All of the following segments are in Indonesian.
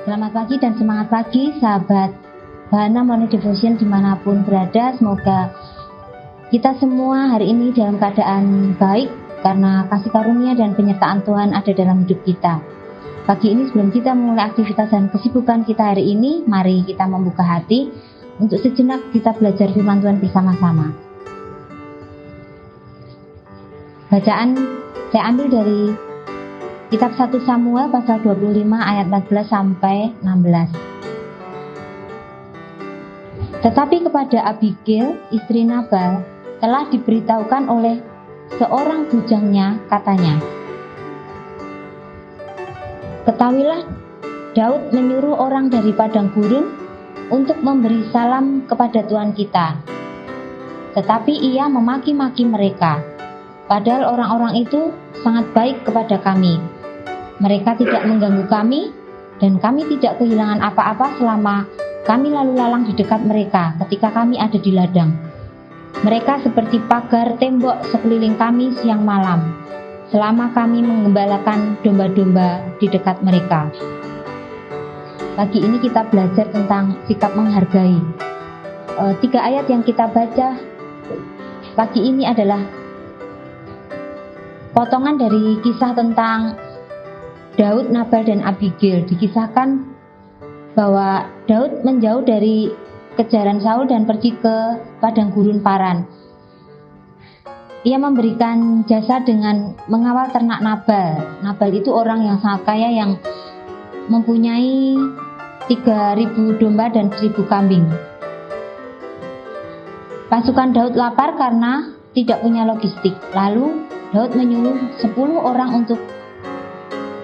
Selamat pagi dan semangat pagi sahabat Bahana Morning Devotion dimanapun berada. Semoga kita semua hari ini dalam keadaan baik karena kasih karunia dan penyertaan Tuhan ada dalam hidup kita. Pagi ini sebelum kita memulai aktivitas dan kesibukan kita hari ini, mari kita membuka hati untuk sejenak kita belajar firman Tuhan bersama-sama. Bacaan saya ambil dari Kitab 1 Samuel pasal 25 ayat 14 sampai 16. Tetapi kepada Abigail, istri Nabal, telah diberitahukan oleh seorang bujangnya, katanya, "Ketahuilah, Daud menyuruh orang dari padang gurun untuk memberi salam kepada Tuhan kita. Tetapi ia memaki-maki mereka, padahal orang-orang itu sangat baik kepada kami. Mereka tidak mengganggu kami, dan kami tidak kehilangan apa-apa selama kami lalu lalang di dekat mereka ketika kami ada di ladang. Mereka seperti pagar tembok sekeliling kami siang malam, selama kami mengembalakan domba-domba di dekat mereka." Pagi ini kita belajar tentang sikap menghargai. 3 ayat yang kita baca pagi ini adalah potongan dari kisah tentang Daud, Nabal, dan Abigail. Dikisahkan bahwa Daud menjauh dari kejaran Saul dan pergi ke padang gurun Paran. Ia memberikan jasa dengan mengawal ternak Nabal. Nabal itu orang yang sangat kaya yang mempunyai 3.000 domba dan 1.000 kambing. Pasukan Daud lapar karena tidak punya logistik. Lalu Daud menyuruh 10 orang untuk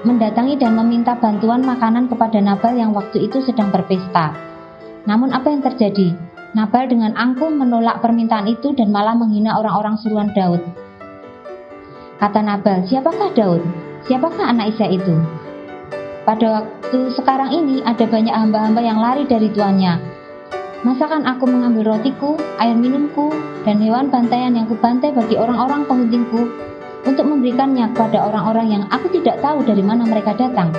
mendatangi dan meminta bantuan makanan kepada Nabal yang waktu itu sedang berpesta. Namun apa yang terjadi? Nabal dengan angkuh menolak permintaan itu dan malah menghina orang-orang suruhan Daud. Kata Nabal, "Siapakah Daud? Siapakah anak Isai itu? Pada waktu sekarang ini ada banyak hamba-hamba yang lari dari tuannya. Masakan aku mengambil rotiku, air minumku, dan hewan bantaian yang kubantai bagi orang-orang penguntingku untuk memberikannya kepada orang-orang yang aku tidak tahu dari mana mereka datang?"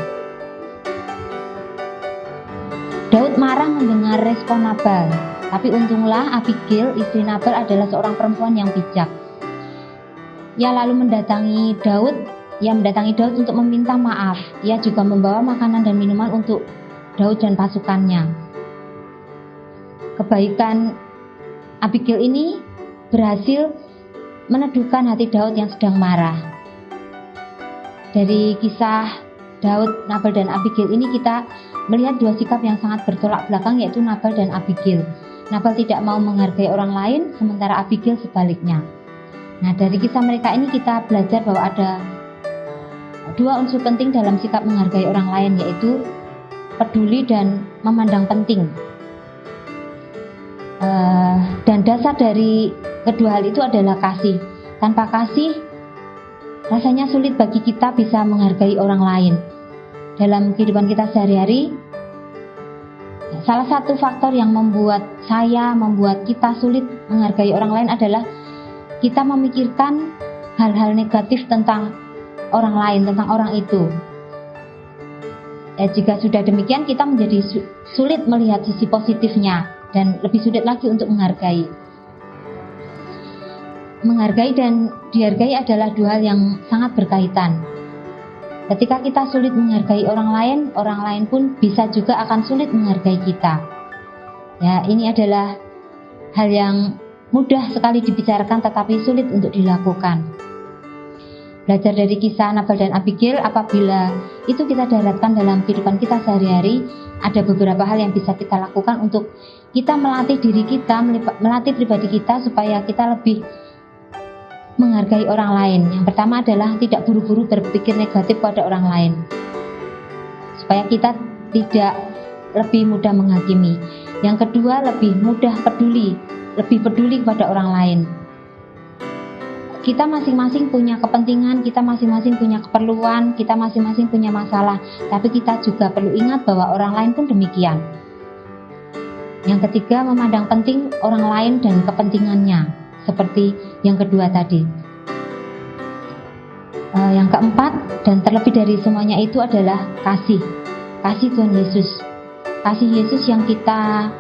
Daud marah mendengar respon Nabal, tapi untunglah Abigail, istri Nabal, adalah seorang perempuan yang bijak. Ia lalu mendatangi Daud untuk meminta maaf. Ia juga membawa makanan dan minuman untuk Daud dan pasukannya. Kebaikan Abigail ini berhasil meneduhkan hati Daud yang sedang marah. Dari kisah Daud, Nabal, dan Abigail ini kita melihat 2 sikap yang sangat bertolak belakang, yaitu Nabal dan Abigail. Nabal tidak mau menghargai orang lain, sementara Abigail sebaliknya. Nah, dari kisah mereka ini kita belajar bahwa ada 2 unsur penting dalam sikap menghargai orang lain, yaitu peduli dan memandang penting. Dan dasar dari kedua hal itu adalah kasih. Tanpa kasih, rasanya sulit bagi kita bisa menghargai orang lain. Dalam kehidupan kita sehari-hari, salah satu faktor yang membuat kita sulit menghargai orang lain adalah kita memikirkan hal-hal negatif tentang orang lain, tentang orang itu. Jika sudah demikian, kita menjadi sulit melihat sisi positifnya dan lebih sulit lagi untuk menghargai. Menghargai dan dihargai adalah 2 hal yang sangat berkaitan. Ketika kita sulit menghargai orang lain pun bisa juga akan sulit menghargai kita. Ya, ini adalah hal yang mudah sekali dibicarakan tetapi sulit untuk dilakukan. Belajar dari kisah Nabal dan Abigail, apabila itu kita daratkan dalam kehidupan kita sehari-hari, ada beberapa hal yang bisa kita lakukan untuk kita melatih diri kita, melatih pribadi kita supaya kita lebih menghargai orang lain. Yang pertama adalah tidak buru-buru berpikir negatif pada orang lain, supaya kita tidak lebih mudah menghakimi. Yang kedua, lebih peduli kepada orang lain. Kita masing-masing punya kepentingan, kita masing-masing punya keperluan, kita masing-masing punya masalah, tapi kita juga perlu ingat bahwa orang lain pun demikian. Yang ketiga, memandang penting orang lain dan kepentingannya, seperti yang kedua tadi. Yang keempat dan terlebih dari semuanya itu adalah kasih. kasih Tuhan Yesus. Kasih Yesus yang kita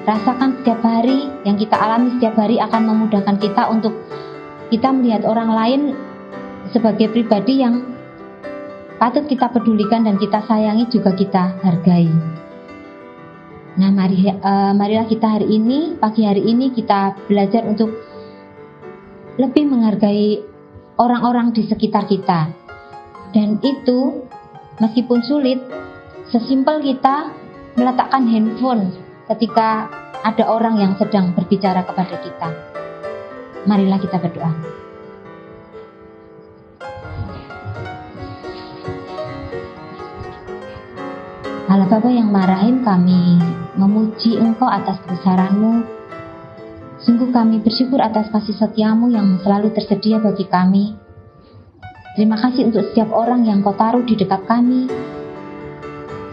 rasakan setiap hari, yang kita alami setiap hari akan memudahkan kita untuk kita melihat orang lain sebagai pribadi yang patut kita pedulikan dan kita sayangi, juga kita hargai. Nah, marilah kita pagi hari ini kita belajar untuk lebih menghargai orang-orang di sekitar kita. Dan itu meskipun sulit, sesimpel kita meletakkan handphone ketika ada orang yang sedang berbicara kepada kita. Marilah kita berdoa. Allah Bapa yang marahim, kami memuji Engkau atas kebesaran-Mu. Sungguh kami bersyukur atas kasih setia-Mu yang selalu tersedia bagi kami. Terima kasih untuk setiap orang yang Kau taruh di dekat kami.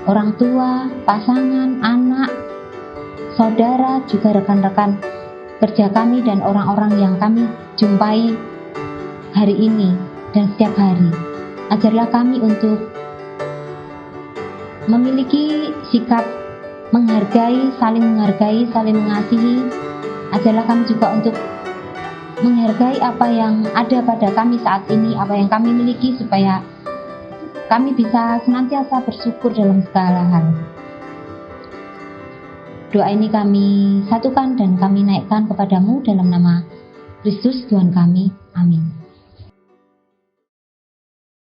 Orang tua, pasangan, anak, saudara, juga rekan-rekan kerja kami dan orang-orang yang kami jumpai hari ini dan setiap hari. Ajarlah kami untuk memiliki sikap menghargai, saling mengasihi. Ajarlah kami juga untuk menghargai apa yang ada pada kami saat ini, apa yang kami miliki, supaya kami bisa senantiasa bersyukur dalam segala hal. Doa ini kami satukan dan kami naikkan kepadamu dalam nama Kristus Tuhan kami. Amin.